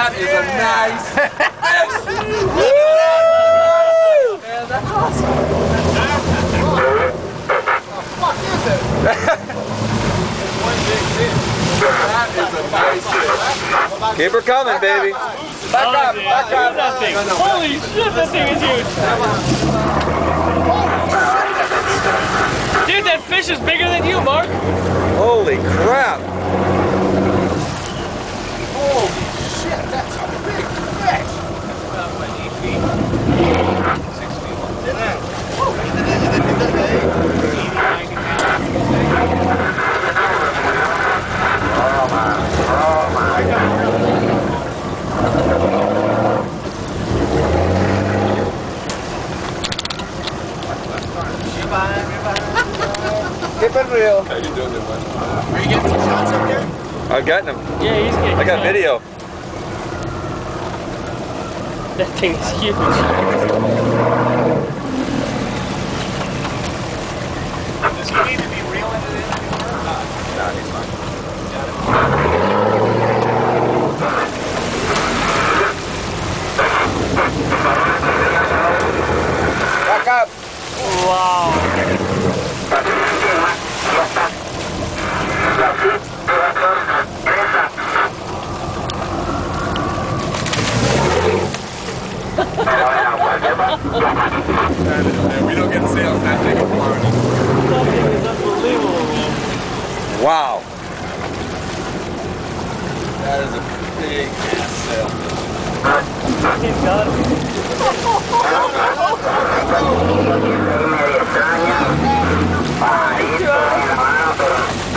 That is a nice fish. Woo! Man, that's awesome. What the fuck is it? One big fish. That is a nice fish. Keep her coming, baby. Back up, back up. That thing. Holy shit, that thing is huge. Dude, that fish is bigger than you, Mark. Holy crap. Holy shit, that's a big fish. About what, 8 feet? 6 feet. Keep it real. How you doing there, bud? Are you getting some shots up here? I've gotten them. Yeah, he's getting I got video. That thing is huge. Does he need to be reeling it in anymore or not? No, he's fine. Back up. Wow. We don't get sales that big in Florida. That thing is unbelievable, man. Wow. That is a big ass sale. He's got it.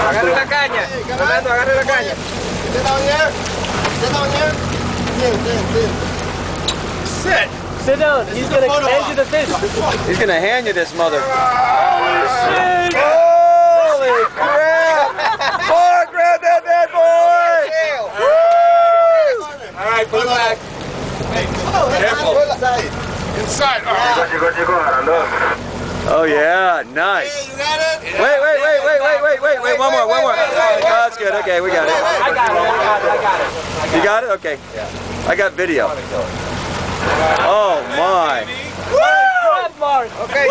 Agarre la caña. Fernando, agarre la caña. Sit down here. Sit down here. Sit. Sit down. He's gonna hand you the fish. He's gonna hand you this mother. Holy shit! Holy crap! Boy, grab that bad boy! All right, put it back. Careful. Inside. All right. Oh yeah, nice. You got it? Wait, one more. Oh, that's good. Okay, we got it. I got it. You got it? Okay. I got video. Oh my. Grab, Mark. Okay.